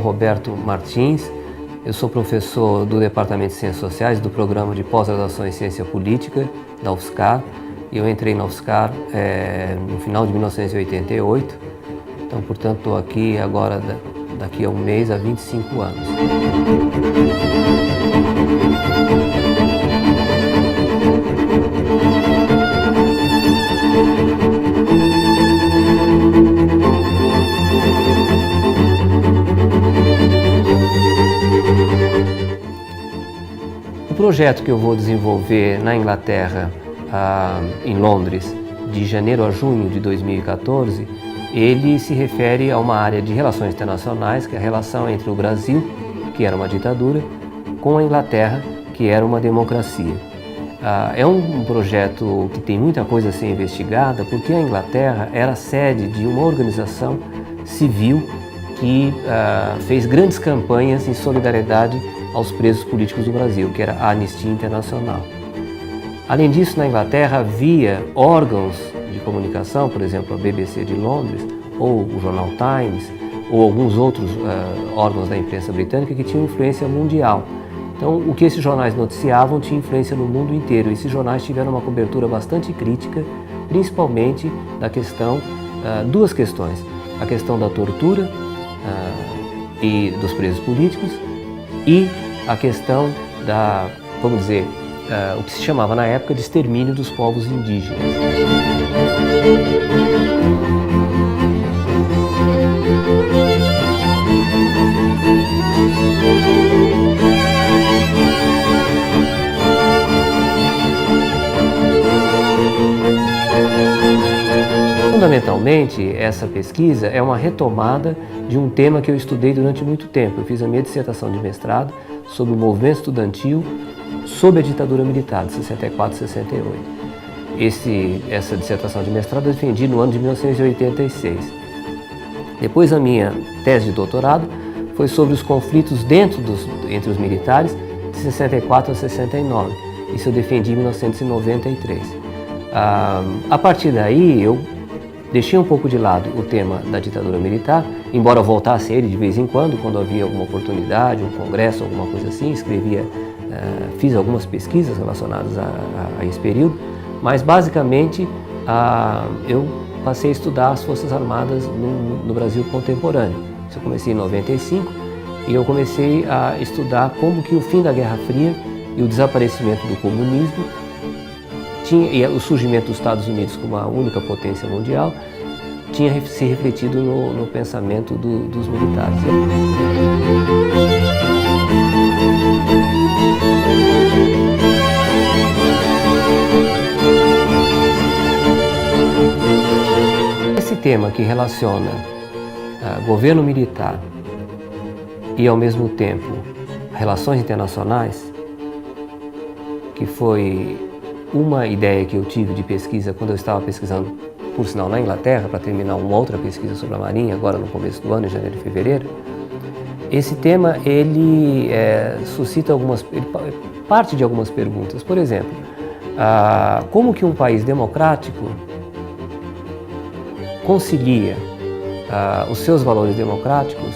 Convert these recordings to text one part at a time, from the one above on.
Roberto Martins, eu sou professor do Departamento de Ciências Sociais do Programa de Pós-Graduação em Ciência Política da UFSCar. Eu entrei na UFSCar no final de 1988, então, portanto, estou aqui agora, daqui a um mês, há 25 anos. O projeto que eu vou desenvolver na Inglaterra, em Londres, de janeiro a junho de 2014, ele se refere a uma área de relações internacionais, que é a relação entre o Brasil, que era uma ditadura, com a Inglaterra, que era uma democracia. É um projeto que tem muita coisa a ser investigada, porque a Inglaterra era sede de uma organização civil que fez grandes campanhas em solidariedade aos presos políticos do Brasil, que era a Anistia Internacional. Além disso, na Inglaterra havia órgãos de comunicação, por exemplo, a BBC de Londres, ou o jornal Times, ou alguns outros órgãos da imprensa britânica que tinham influência mundial. Então, o que esses jornais noticiavam tinha influência no mundo inteiro. Esses jornais tiveram uma cobertura bastante crítica, principalmente da questão, duas questões: a questão da tortura e dos presos políticos e a questão da, vamos dizer, o que se chamava na época de extermínio dos povos indígenas. Fundamentalmente, essa pesquisa é uma retomada de um tema que eu estudei durante muito tempo. Eu fiz a minha dissertação de mestrado sobre o movimento estudantil sob a ditadura militar, de 64 a 68. Essa dissertação de mestrado eu defendi no ano de 1986. Depois a minha tese de doutorado foi sobre os conflitos entre os militares de 64 a 69. Isso eu defendi em 1993. A partir daí eu deixei um pouco de lado o tema da ditadura militar, embora eu voltasse a ele de vez em quando havia alguma oportunidade, um congresso, alguma coisa assim, fiz algumas pesquisas relacionadas a esse período, mas basicamente eu passei a estudar as Forças Armadas no Brasil contemporâneo. Isso eu comecei em 95 e eu comecei a estudar como que o fim da Guerra Fria e o desaparecimento do comunismo e o surgimento dos Estados Unidos como a única potência mundial tinha se refletido no pensamento dos militares. Esse tema que relaciona governo militar e, ao mesmo tempo, relações internacionais, que foi uma ideia que eu tive de pesquisa quando eu estava pesquisando, por sinal, na Inglaterra, para terminar uma outra pesquisa sobre a Marinha, agora no começo do ano, em janeiro e fevereiro. Esse tema, ele suscita ele parte de algumas perguntas. Por exemplo, como que um país democrático concilia os seus valores democráticos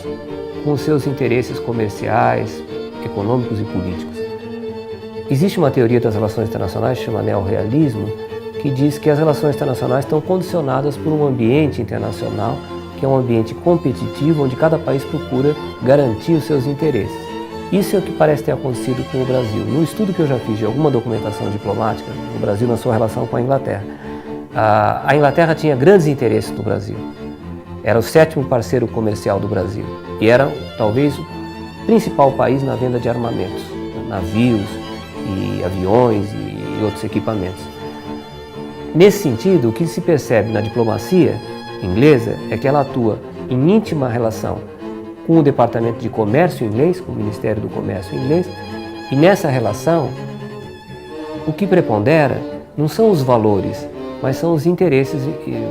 com os seus interesses comerciais, econômicos e políticos? Existe uma teoria das relações internacionais, que chama neorrealismo, que diz que as relações internacionais estão condicionadas por um ambiente internacional, que é um ambiente competitivo, onde cada país procura garantir os seus interesses. Isso é o que parece ter acontecido com o Brasil. No estudo que eu já fiz de alguma documentação diplomática, o Brasil na sua relação com a Inglaterra, a Inglaterra tinha grandes interesses no Brasil. Era o 7º parceiro comercial do Brasil e era talvez o principal país na venda de armamentos, navios e aviões e outros equipamentos. Nesse sentido, o que se percebe na diplomacia inglesa é que ela atua em íntima relação com o Departamento de Comércio inglês, com o Ministério do Comércio inglês, e nessa relação o que prepondera não são os valores, mas são os interesses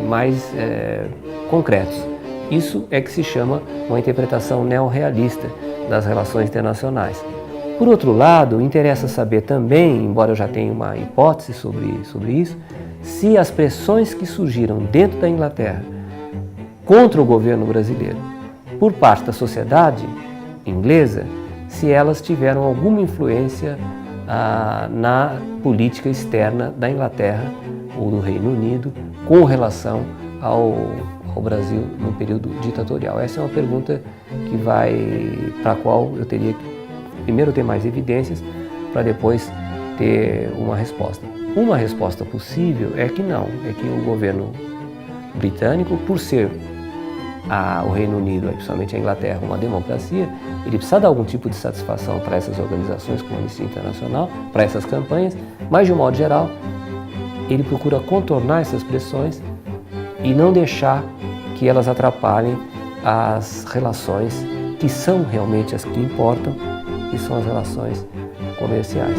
mais concretos. Isso é que se chama uma interpretação neorrealista das relações internacionais. Por outro lado, interessa saber também, embora eu já tenha uma hipótese sobre isso, se as pressões que surgiram dentro da Inglaterra contra o governo brasileiro por parte da sociedade inglesa se elas tiveram alguma influência na política externa da Inglaterra ou do Reino Unido com relação ao Brasil no período ditatorial. Essa é uma pergunta para a qual eu teria que primeiro ter mais evidências para depois ter uma resposta. Uma resposta possível é que não, é que o governo britânico, por ser o Reino Unido, principalmente a Inglaterra, uma democracia, ele precisa dar algum tipo de satisfação para essas organizações como a Anistia Internacional, para essas campanhas, mas de um modo geral, ele procura contornar essas pressões e não deixar que elas atrapalhem as relações que são realmente as que importam, que são as relações comerciais.